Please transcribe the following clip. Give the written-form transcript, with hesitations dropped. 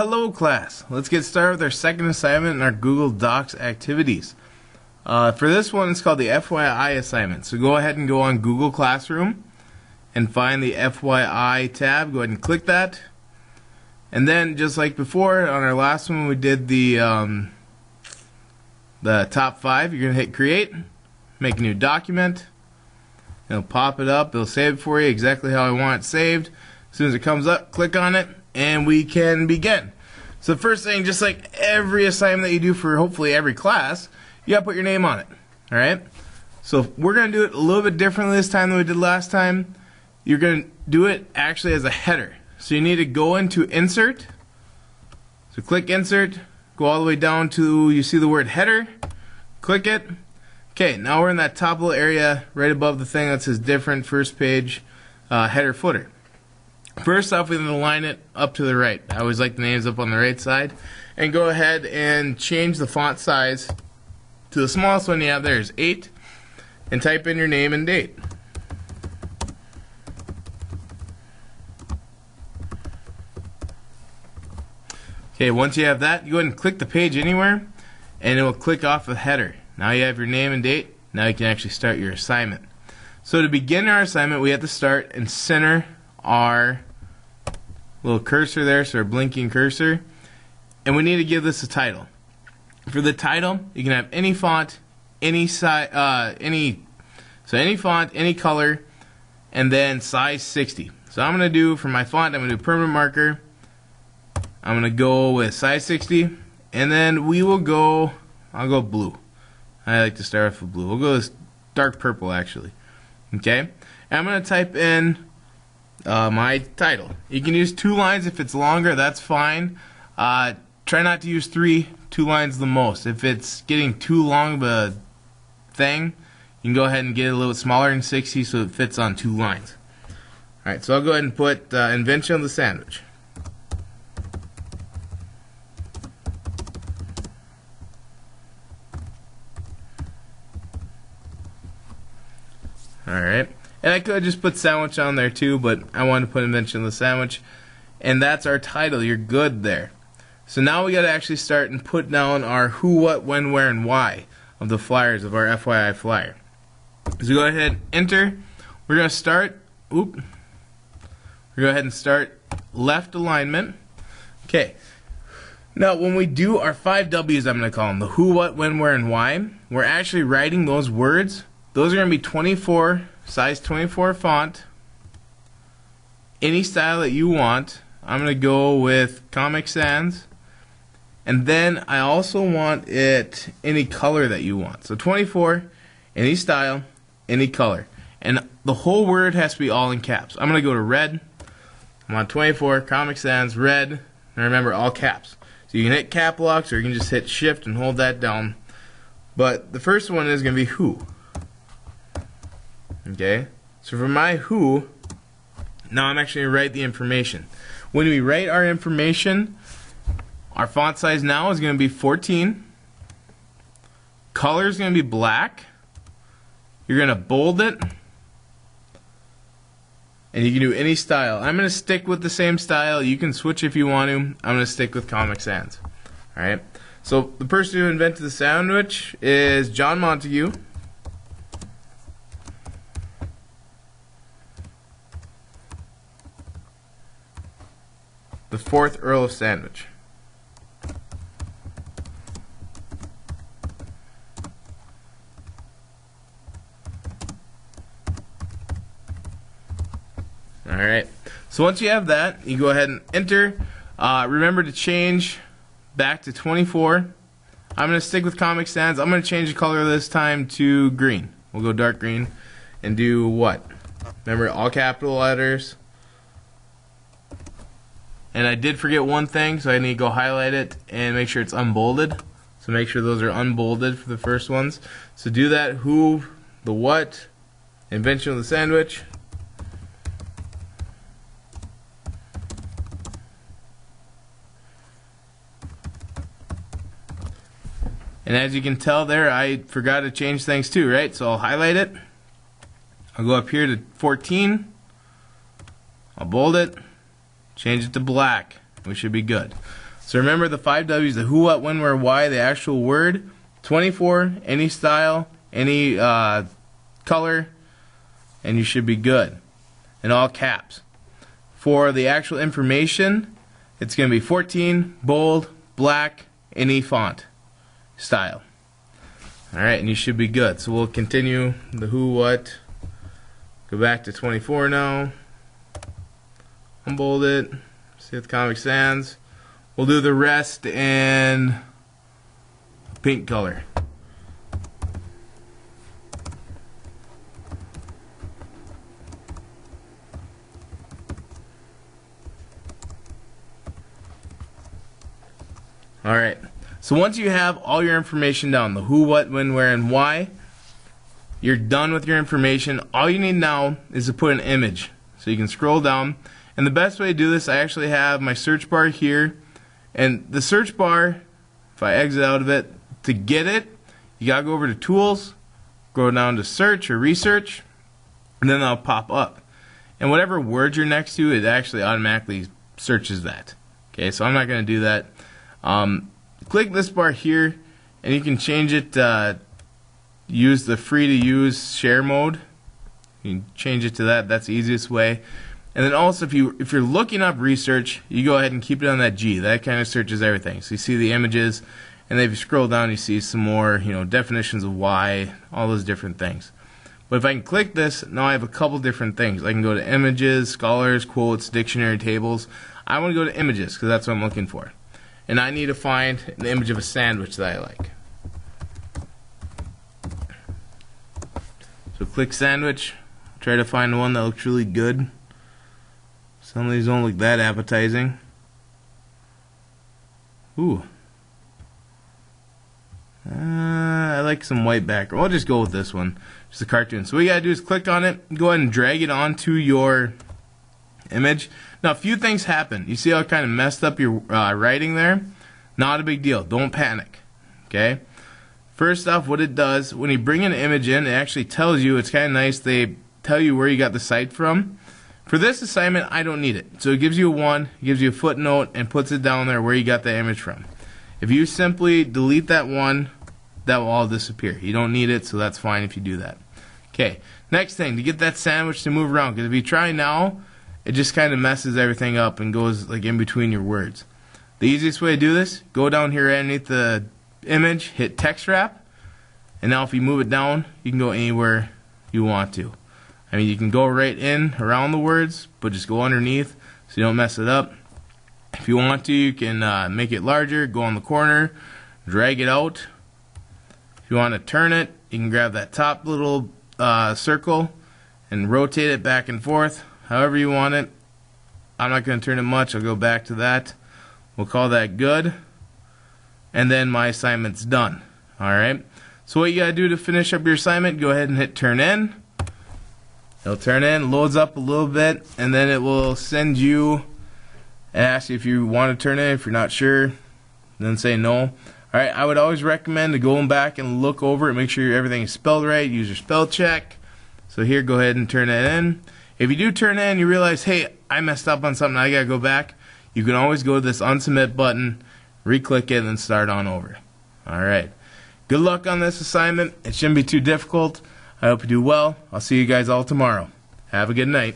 Hello class, let's get started with our second assignment in our Google Docs activities. For this one it's called the FYI assignment. So go ahead and go on Google Classroom and find the FYI tab. Go ahead and click that. And then just like before on our last one we did the top 5, you're going to hit create, make a new document. It'll pop it up, it'll save it for you exactly how I want it saved. As soon as it comes up, click on it and we can begin. So the first thing, just like every assignment that you do for hopefully every class, you gotta put your name on it. Alright? So we're gonna do it a little bit differently this time than we did last time. You're gonna do it actually as a header. So you need to go into insert. So click insert, go all the way down to you see the word header, click it. Okay, now we're in that top little area right above the thing that says different first page header footer. First off, we're going to align it up to the right. I always like the names up on the right side. And go ahead and change the font size to the smallest one you have there is 8. And type in your name and date. Okay, once you have that, you go ahead and click the page anywhere and it will click off the header. Now you have your name and date. Now you can actually start your assignment. So to begin our assignment, we have to start and center our little cursor there, so our blinking cursor, and we need to give this a title. For the title, you can have any font, any size, any font, any color, and then size 60. So I'm going to do for my font, I'm going to do permanent marker. I'm going to go with size 60, and then we will go. I'll go blue. I like to start off with blue. We'll go with dark purple actually. Okay, and I'm going to type in my title. You can use 2 lines if it's longer, that's fine. Try not to use 2 lines the most. If it's getting too long of a thing, you can go ahead and get it a little smaller than 60 so it fits on 2 lines. Alright, so I'll go ahead and put invention of the sandwich. Alright. And I could just put sandwich on there too, but I wanted to put invention of the sandwich. And that's our title. You're good there. So now we got to actually start and put down our who, what, when, where, and why of the flyers of our FYI flyer. So go ahead and enter. We're going to start. We're going to go ahead and start left alignment. Okay. Now when we do our 5 W's, I'm going to call them the who, what, when, where, and why. We're actually writing those words. Those are going to be 24. Size 24 font, any style that you want. I'm going to go with Comic Sans, and then I also want it any color that you want. So 24, any style, any color, and the whole word has to be all in caps. I'm going to go to red. I'm on 24, Comic Sans, red, and remember all caps. So you can hit cap locks or you can just hit shift and hold that down. But the first one is going to be who. Okay, so for my who, now I'm actually going to write the information. When we write our information, our font size now is going to be 14. Color is going to be black. You're going to bold it. And you can do any style. I'm going to stick with the same style. You can switch if you want to. I'm going to stick with Comic Sans. Alright, so the person who invented the sandwich is John Montague. The 4th Earl of Sandwich. Alright, so once you have that, you go ahead and enter. Remember to change back to 24. I'm going to stick with Comic Sans. I'm going to change the color this time to green. We'll go dark green and do what? Remember, all capital letters. And I did forget one thing, so I need to go highlight it and make sure it's unbolded. So make sure those are unbolded for the first ones. So do that, who, the what, invention of the sandwich. And as you can tell there, I forgot to change things too, right? So I'll highlight it. I'll go up here to 14. I'll bold it, change it to black. We should be good. So remember the 5 W's: the who, what, when, where, why, the actual word. 24, any style, any color, and you should be good. In all caps. For the actual information, it's going to be 14, bold, black, any font style. Alright, and you should be good. So we'll continue the who, what. Go back to 24 now. Unbold it. See what the Comic Sans. We'll do the rest in pink color. Alright, so once you have all your information down, the who, what, when, where, and why, you're done with your information. All you need now is to put an image. So you can scroll down, and the best way to do this, I actually have my search bar here, and the search bar, if I exit out of it, to get it, you gotta go over to Tools, go down to Search or Research, and then that'll pop up. And whatever word you're next to, it actually automatically searches that. Okay, so I'm not gonna do that. Click this bar here, and you can change it. Use the free to use share mode. You can change it to that. That's the easiest way. And then also, if you're looking up research, you go ahead and keep it on that G. That kind of searches everything. So you see the images, and then if you scroll down, you see some more, definitions of why, all those different things. But if I can click this, now I have a couple different things. I can go to images, scholars, quotes, dictionary, tables. I want to go to images because that's what I'm looking for. And I need to find an image of a sandwich that I like. So click sandwich. Try to find one that looks really good. Some of these don't look that appetizing. Ooh. I like some white background. I'll just go with this one. Just a cartoon. So what you gotta do is click on it, go ahead and drag it onto your image. Now a few things happen. You see how it kind of messed up your writing there? Not a big deal. Don't panic. Okay? First off, what it does, when you bring an image in, it actually tells you, it's kind of nice, they tell you where you got the site from. For this assignment, I don't need it. So it gives you a 1, gives you a footnote, and puts it down there where you got the image from. If you simply delete that 1, that will all disappear. You don't need it, so that's fine if you do that. Okay, next thing, to get that sandwich to move around, because if you try now, it just kind of messes everything up and goes like in between your words. The easiest way to do this, go down here underneath the image, hit text wrap, and now if you move it down, you can go anywhere you want to. I mean, you can go right in around the words, but just go underneath so you don't mess it up. If you want to, you can make it larger, go on the corner, drag it out. If you want to turn it, you can grab that top little circle and rotate it back and forth, however you want it. I'm not going to turn it much, I'll go back to that. We'll call that good. And then my assignment's done. Alright, so what you got to do to finish up your assignment, go ahead and hit turn in. It'll turn in, loads up a little bit, and then it will send you, ask you if you want to turn in. If you're not sure, then say no. Alright, I would always recommend to go back and look over it, make sure everything is spelled right, use your spell check. So here, go ahead and turn that in. If you do turn in, you realize, hey, I messed up on something, I gotta go back, you can always go to this unsubmit button, re-click it, and start on over. Alright, good luck on this assignment. It shouldn't be too difficult. I hope you do well. I'll see you guys all tomorrow. Have a good night.